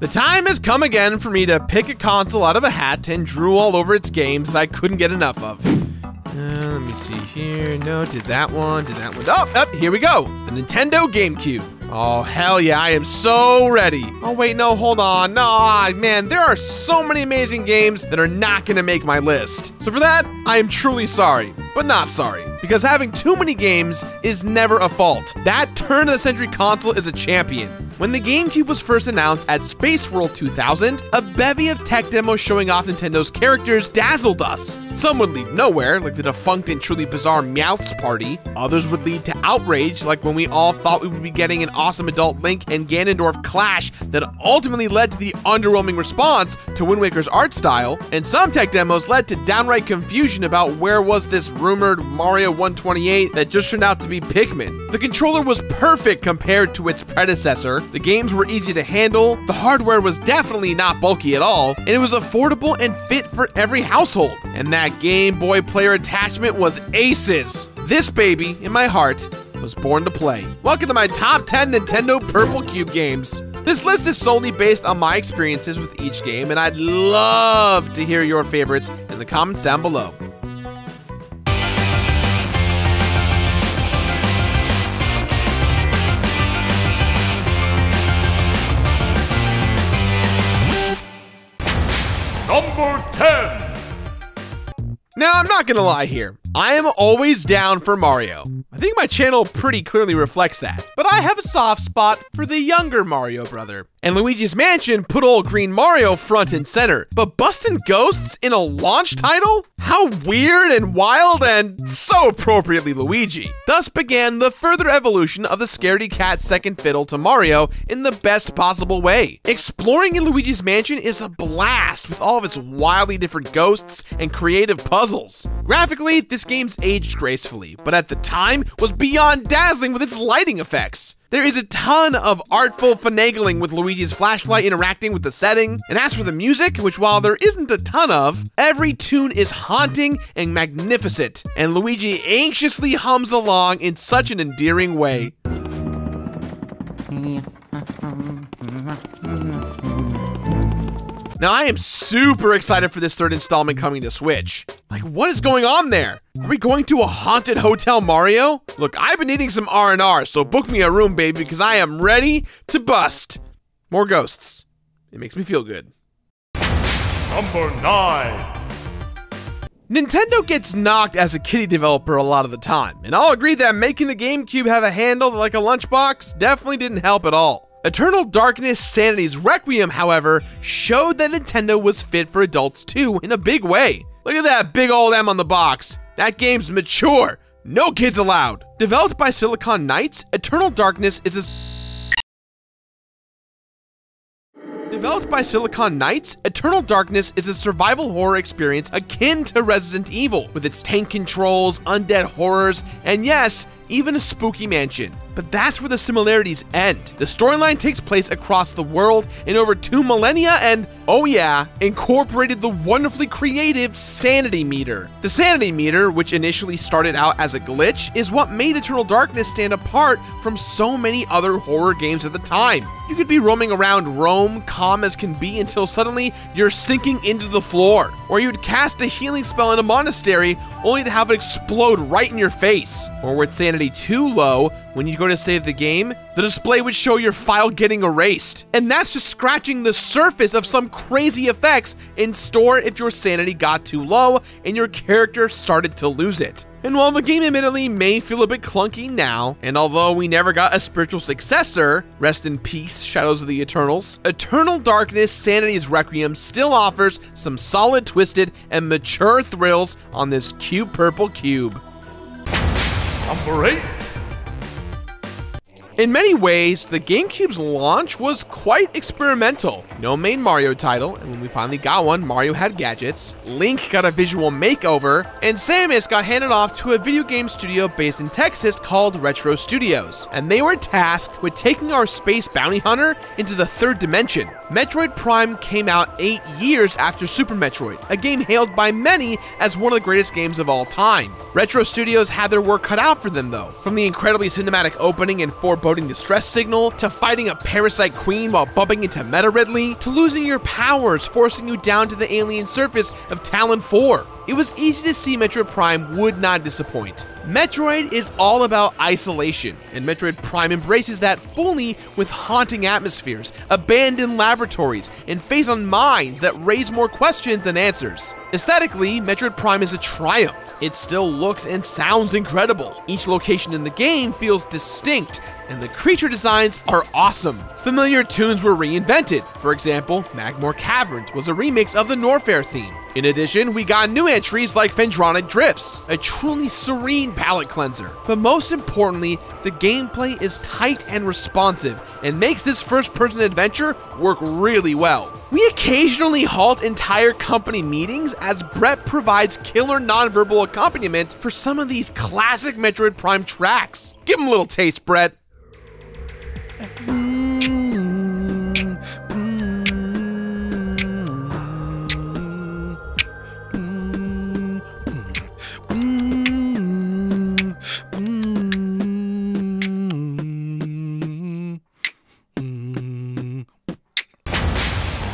The time has come again for me to pick a console out of a hat and drool all over its games that I couldn't get enough of. Let me see here. No, did that one. Oh, here we go. The Nintendo GameCube. Oh, hell yeah, I am so ready. Oh, wait, no, hold on. No, man, there are so many amazing games that are not gonna make my list. So for that, I am truly sorry, but not sorry. Because having too many games is never a fault. That turn-of-the-century console is a champion. When the GameCube was first announced at Space World 2000, a bevy of tech demos showing off Nintendo's characters dazzled us. Some would lead nowhere, like the defunct and truly bizarre Meowth's Party. Others would lead to outrage, like when we all thought we would be getting an awesome adult Link and Ganondorf clash that ultimately led to the underwhelming response to Wind Waker's art style. And some tech demos led to downright confusion about where was this rumored Mario 128 that just turned out to be Pikmin. The controller was perfect compared to its predecessor. The games were easy to handle, the hardware was definitely not bulky at all, and it was affordable and fit for every household. And that Game Boy player attachment was aces. This baby, in my heart, was born to play. Welcome to my top 10 Nintendo Purple Cube games. This list is solely based on my experiences with each game, and I'd love to hear your favorites in the comments down below. Number 10. Now, I'm not gonna lie here. I am always down for Mario. I think my channel pretty clearly reflects that. But I have a soft spot for the younger Mario brother. And Luigi's Mansion put old green Mario front and center. But busting ghosts in a launch title? How weird and wild and so appropriately Luigi. Thus began the further evolution of the Scaredy Cat second fiddle to Mario in the best possible way. Exploring in Luigi's Mansion is a blast with all of its wildly different ghosts and creative puzzles. Graphically, this game's aged gracefully, but at the time was beyond dazzling with its lighting effects. There is a ton of artful finagling with Luigi's flashlight interacting with the setting, and as for the music, which while there isn't a ton of, every tune is haunting and magnificent, and Luigi anxiously hums along in such an endearing way. Now, I am super excited for this third installment coming to Switch. Like, what is going on there? Are we going to a haunted hotel Mario? Look, I've been needing some R&R, so book me a room, baby, because I am ready to bust. More ghosts. It makes me feel good. Number 9. Nintendo gets knocked as a kiddie developer a lot of the time, and I'll agree that making the GameCube have a handle like a lunchbox definitely didn't help at all. Eternal Darkness Sanity's Requiem, however, showed that Nintendo was fit for adults too in a big way. Look at that big old M on the box. That game's mature. No kids allowed. Developed by Silicon Knights, Eternal Darkness is a survival horror experience akin to Resident Evil, with its tank controls, undead horrors, and yes, even a spooky mansion. But that's where the similarities end. The storyline takes place across the world in over 2 millennia and, oh yeah, incorporated the wonderfully creative Sanity Meter. The Sanity Meter, which initially started out as a glitch, is what made Eternal Darkness stand apart from so many other horror games at the time. You could be roaming around Rome, calm as can be, until suddenly you're sinking into the floor. Or you'd cast a healing spell in a monastery, only to have it explode right in your face. Or with sanity too low, when you go to save the game, the display would show your file getting erased. And that's just scratching the surface of some crazy effects in store if your sanity got too low and your character started to lose it. And while the game admittedly may feel a bit clunky now, and although we never got a spiritual successor, rest in peace, Shadows of the Eternals, Eternal Darkness Sanity's Requiem still offers some solid, twisted, and mature thrills on this cute purple cube. Number 8. In many ways, the GameCube's launch was quite experimental. No main Mario title, and when we finally got one, Mario had gadgets, Link got a visual makeover, and Samus got handed off to a video game studio based in Texas called Retro Studios, and they were tasked with taking our space bounty hunter into the third dimension. Metroid Prime came out 8 years after Super Metroid, a game hailed by many as one of the greatest games of all time. Retro Studios had their work cut out for them though. From the incredibly cinematic opening and foreboding exploding distress signal, to fighting a parasite queen while bumping into Meta Ridley, to losing your powers, forcing you down to the alien surface of Talon 4. It was easy to see Metroid Prime would not disappoint. Metroid is all about isolation, and Metroid Prime embraces that fully with haunting atmospheres, abandoned laboratories, and face-on mines that raise more questions than answers. Aesthetically, Metroid Prime is a triumph. It still looks and sounds incredible. Each location in the game feels distinct, and the creature designs are awesome. Familiar tunes were reinvented. For example, Magmore Caverns was a remix of the Norfair theme. In addition, we got new entries like Phendronic Drifts, a truly serene palate cleanser. But most importantly, the gameplay is tight and responsive, and makes this first-person adventure work really well. We occasionally halt entire company meetings as Brett provides killer nonverbal accompaniment for some of these classic Metroid Prime tracks. Give him a little taste, Brett.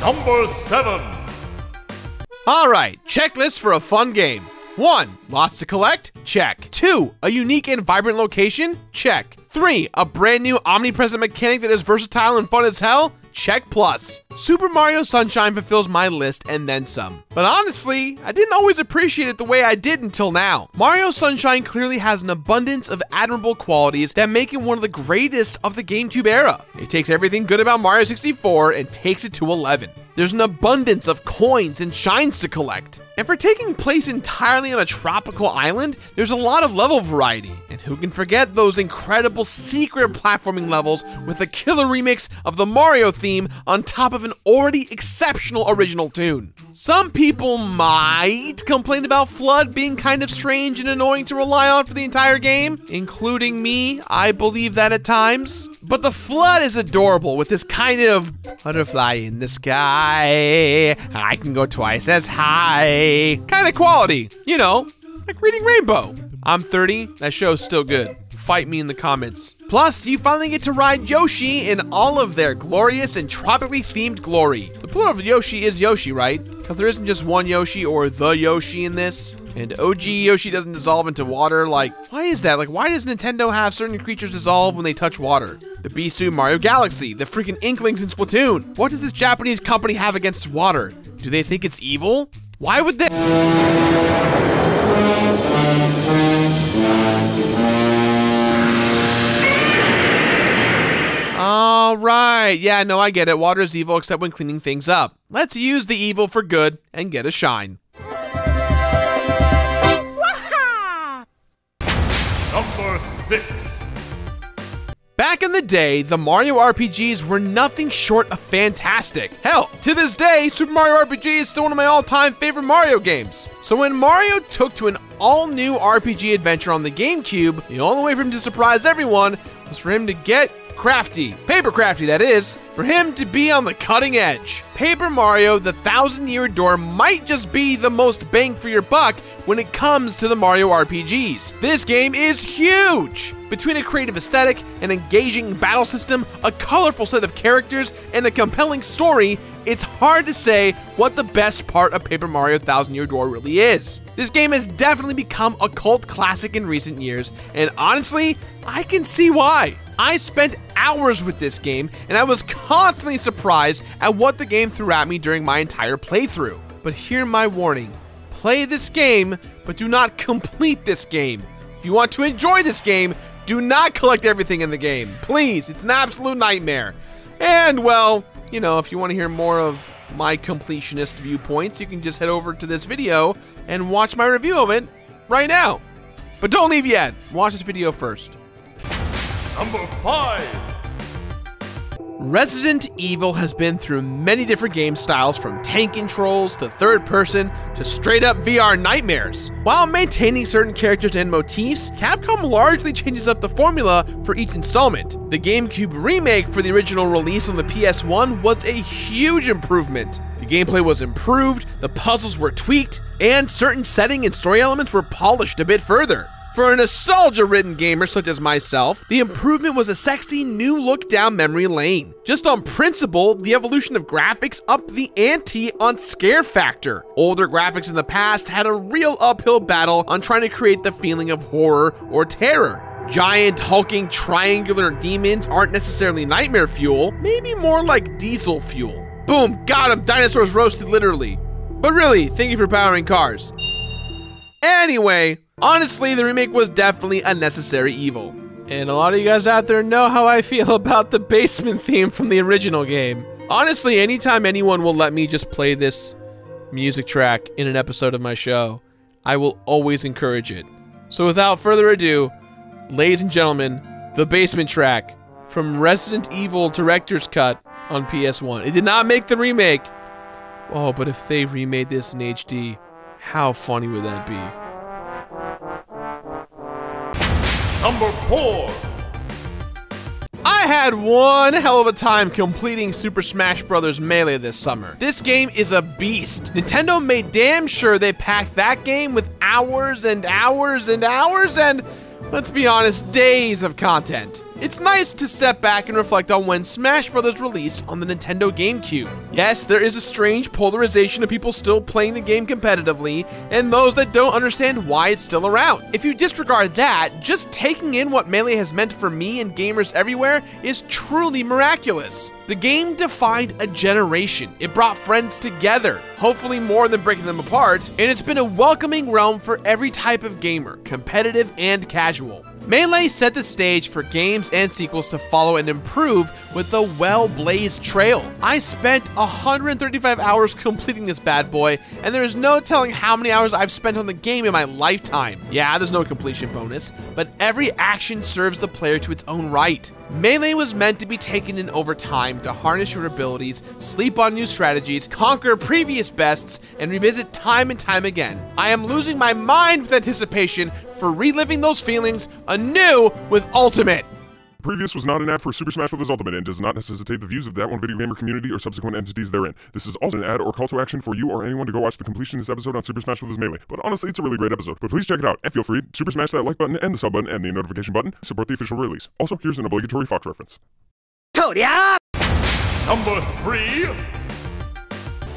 Number 7. Alright, checklist for a fun game. 1. Lots to collect? Check. 2. A unique and vibrant location? Check. 3. A brand new omnipresent mechanic that is versatile and fun as hell? Check plus. Super Mario Sunshine fulfills my list and then some. But honestly, I didn't always appreciate it the way I did until now. Mario Sunshine clearly has an abundance of admirable qualities that make it one of the greatest of the GameCube era. It takes everything good about Mario 64 and takes it to 11. There's an abundance of coins and shines to collect. And for taking place entirely on a tropical island, there's a lot of level variety. And who can forget those incredible secret platforming levels with a killer remix of the Mario theme on top of an already exceptional original tune. Some people might complain about FLUDD being kind of strange and annoying to rely on for the entire game, including me. I believe that at times. But the FLUDD is adorable with this kind of butterfly in the sky, I can go twice as high kind of quality, you know, like reading Rainbow. I'm 30, that show's still good. Fight me in the comments. Plus, you finally get to ride Yoshi in all of their glorious and tropically themed glory. The plural of Yoshi is Yoshi, right? Because there isn't just one Yoshi or the Yoshi in this. And OG Yoshi doesn't dissolve into water. Like, why is that? Like, why does Nintendo have certain creatures dissolve when they touch water? The Bisou Mario Galaxy, the freaking Inklings in Splatoon. What does this Japanese company have against water? Do they think it's evil? Why would they? All right, yeah, no, I get it. Water is evil except when cleaning things up. Let's use the evil for good and get a shine. Number 6. Back in the day, the Mario RPGs were nothing short of fantastic. Hell, to this day, Super Mario RPG is still one of my all-time favorite Mario games. So when Mario took to an all-new RPG adventure on the GameCube, the only way for him to surprise everyone was for him to get crafty. Paper crafty, that is. For him to be on the cutting edge. Paper Mario: The 1,000-Year Door might just be the most bang for your buck when it comes to the Mario RPGs. This game is huge! Between a creative aesthetic, an engaging battle system, a colorful set of characters, and a compelling story, it's hard to say what the best part of Paper Mario 1,000-Year Door really is. This game has definitely become a cult classic in recent years, and honestly, I can see why. I spent hours with this game, and I was constantly surprised at what the game threw at me during my entire playthrough. But hear my warning. Play this game, but do not complete this game. If you want to enjoy this game, do not collect everything in the game. Please, it's an absolute nightmare. And, well, you know, if you want to hear more of my completionist viewpoints, you can just head over to this video and watch my review of it right now. But don't leave yet. Watch this video first. Number 5. Resident Evil has been through many different game styles, from tank controls to third person to straight up VR nightmares. While maintaining certain characters and motifs, Capcom largely changes up the formula for each installment. The GameCube remake for the original release on the PS1 was a huge improvement. The gameplay was improved, the puzzles were tweaked, and certain setting and story elements were polished a bit further. For a nostalgia-ridden gamer such as myself, the improvement was a sexy new look down memory lane. Just on principle, the evolution of graphics upped the ante on scare factor. Older graphics in the past had a real uphill battle on trying to create the feeling of horror or terror. Giant, hulking, triangular demons aren't necessarily nightmare fuel, maybe more like diesel fuel. Boom, got him, dinosaurs roasted literally. But really, thank you for powering cars. Anyway, honestly, the remake was definitely a necessary evil. And a lot of you guys out there know how I feel about the basement theme from the original game. Honestly, anytime anyone will let me just play this music track in an episode of my show, I will always encourage it. So without further ado, ladies and gentlemen, the basement track from Resident Evil Director's Cut on PS1. It did not make the remake. Oh, but if they remade this in HD, how funny would that be? Number 4. I had one hell of a time completing Super Smash Bros. Melee this summer. This game is a beast. Nintendo made damn sure they packed that game with hours and hours and hours and, let's be honest, days of content. It's nice to step back and reflect on when Smash Bros. Released on the Nintendo GameCube. Yes, there is a strange polarization of people still playing the game competitively and those that don't understand why it's still around. If you disregard that, just taking in what Melee has meant for me and gamers everywhere is truly miraculous. The game defined a generation. It brought friends together, hopefully more than breaking them apart, and it's been a welcoming realm for every type of gamer, competitive and casual. Melee set the stage for games and sequels to follow and improve with a well-blazed trail. I spent 135 hours completing this bad boy, and there is no telling how many hours I've spent on the game in my lifetime. Yeah, there's no completion bonus, but every action serves the player to its own right. Melee was meant to be taken in over time to harness your abilities, sleep on new strategies, conquer previous bests, and revisit time and time again. I am losing my mind with anticipation for reliving those feelings anew with Ultimate. Previous was not an ad for Super Smash Bros. Ultimate and does not necessitate the views of that one video gamer community or subsequent entities therein. This is also an ad or call to action for you or anyone to go watch the Completionist episode on Super Smash Bros. Melee. But honestly, it's a really great episode. But please check it out, and feel free to super smash that like button and the sub button and the notification button to support the official release. Also, here's an obligatory Fox reference. Number 3.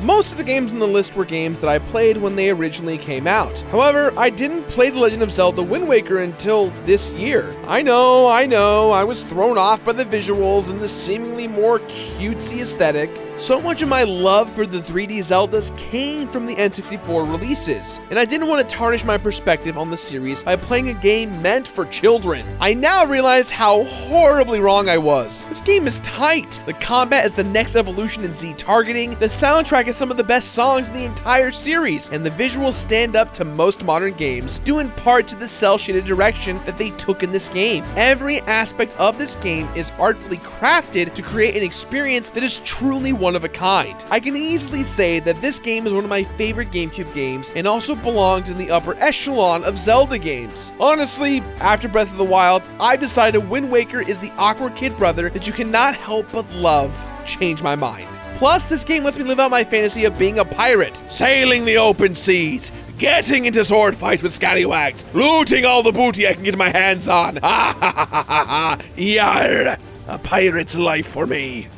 Most of the games on the list were games that I played when they originally came out. However, I didn't play The Legend of Zelda Wind Waker until this year. I know, I was thrown off by the visuals and the seemingly more cutesy aesthetic. So much of my love for the 3D Zeldas came from the N64 releases, and I didn't want to tarnish my perspective on the series by playing a game meant for children. I now realize how horribly wrong I was. This game is tight. The combat is the next evolution in Z targeting, the soundtrack is some of the best songs in the entire series, and the visuals stand up to most modern games, due in part to the cel-shaded direction that they took in this game. Every aspect of this game is artfully crafted to create an experience that is truly one of a kind. I can easily say that this game is one of my favorite GameCube games and also belongs in the upper echelon of Zelda games. Honestly, after Breath of the Wild, I decided Wind Waker is the awkward kid brother that you cannot help but love. Change my mind. Plus, this game lets me live out my fantasy of being a pirate, sailing the open seas, getting into sword fights with scallywags, looting all the booty I can get my hands on. Ha ha ha ha ha! Yarr! A pirate's life for me.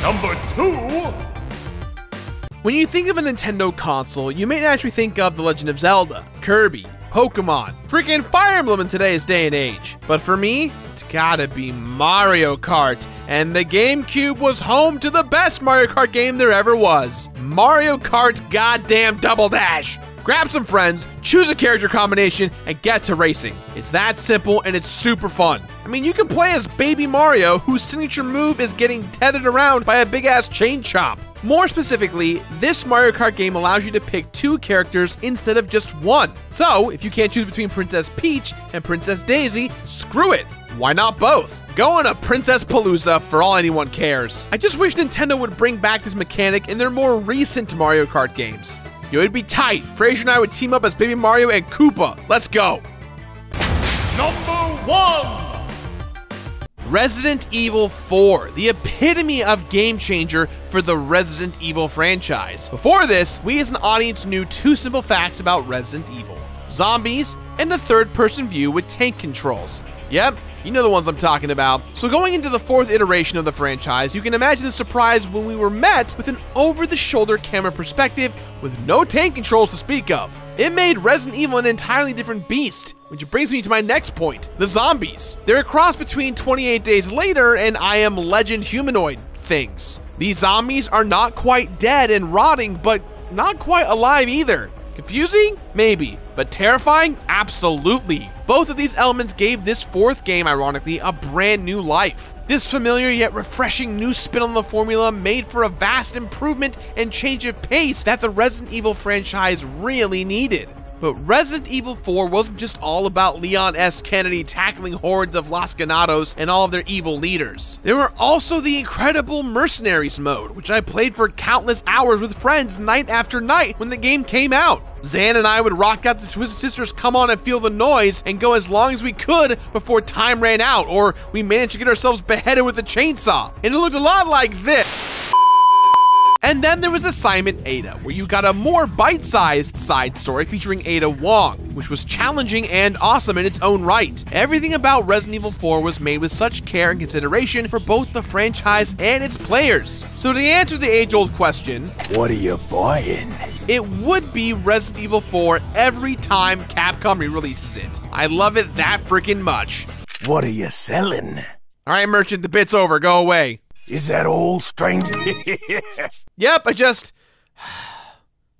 Number 2. When you think of a Nintendo console, you may naturally think of The Legend of Zelda, Kirby, Pokemon, freaking Fire Emblem in today's day and age. But for me, it's gotta be Mario Kart, and the GameCube was home to the best Mario Kart game there ever was. Mario Kart goddamn Double Dash! Grab some friends, choose a character combination, and get to racing. It's that simple and it's super fun. I mean, you can play as Baby Mario, whose signature move is getting tethered around by a big-ass chain chomp. More specifically, this Mario Kart game allows you to pick 2 characters instead of just one. So, if you can't choose between Princess Peach and Princess Daisy, screw it. Why not both? Go on a Princess Palooza for all anyone cares. I just wish Nintendo would bring back this mechanic in their more recent Mario Kart games. Yo, it'd be tight. Fraser and I would team up as Baby Mario and Koopa. Let's go. Number 1. Resident Evil 4, the epitome of game changer for the Resident Evil franchise. Before this, we as an audience knew 2 simple facts about Resident Evil. zombies, and a third-person view with tank controls. Yep, you know the ones I'm talking about. So going into the 4th iteration of the franchise, you can imagine the surprise when we were met with an over-the-shoulder camera perspective with no tank controls to speak of. It made Resident Evil an entirely different beast, which brings me to my next point, the zombies. They're a cross between 28 Days Later and I Am Legend humanoid things. These zombies are not quite dead and rotting, but not quite alive either. Confusing? Maybe. But terrifying? Absolutely. Both of these elements gave this 4th game, ironically, a brand new life. This familiar yet refreshing new spin on the formula made for a vast improvement and change of pace that the Resident Evil franchise really needed. But Resident Evil 4 wasn't just all about Leon S. Kennedy tackling hordes of Los Ganados and all of their evil leaders. There were also the incredible Mercenaries mode, which I played for countless hours with friends night after night when the game came out. Zan and I would rock out the Twisted Sisters Come On and Feel the Noise and go as long as we could before time ran out, or we managed to get ourselves beheaded with a chainsaw. And it looked a lot like this. And then there was Assignment Ada, where you got a more bite-sized side story featuring Ada Wong, which was challenging and awesome in its own right. Everything about Resident Evil 4 was made with such care and consideration for both the franchise and its players. So to answer the age-old question, what are you buying? It would be Resident Evil 4 every time Capcom re-releases it. I love it that freaking much. What are you selling? Alright, merchant, the bit's over, go away. Is that all, stranger? Yep, I just...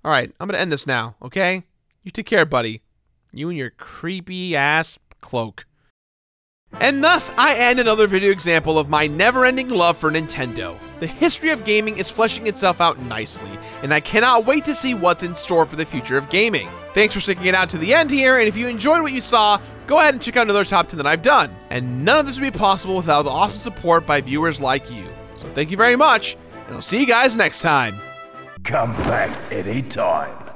Alright, I'm gonna end this now, okay? You take care, buddy. You and your creepy-ass cloak. And thus, I end another video example of my never-ending love for Nintendo. The history of gaming is fleshing itself out nicely, and I cannot wait to see what's in store for the future of gaming. Thanks for sticking it out to the end here, and if you enjoyed what you saw, go ahead and check out another top 10 that I've done. And none of this would be possible without the awesome support by viewers like you. So thank you very much, and I'll see you guys next time. Come back anytime.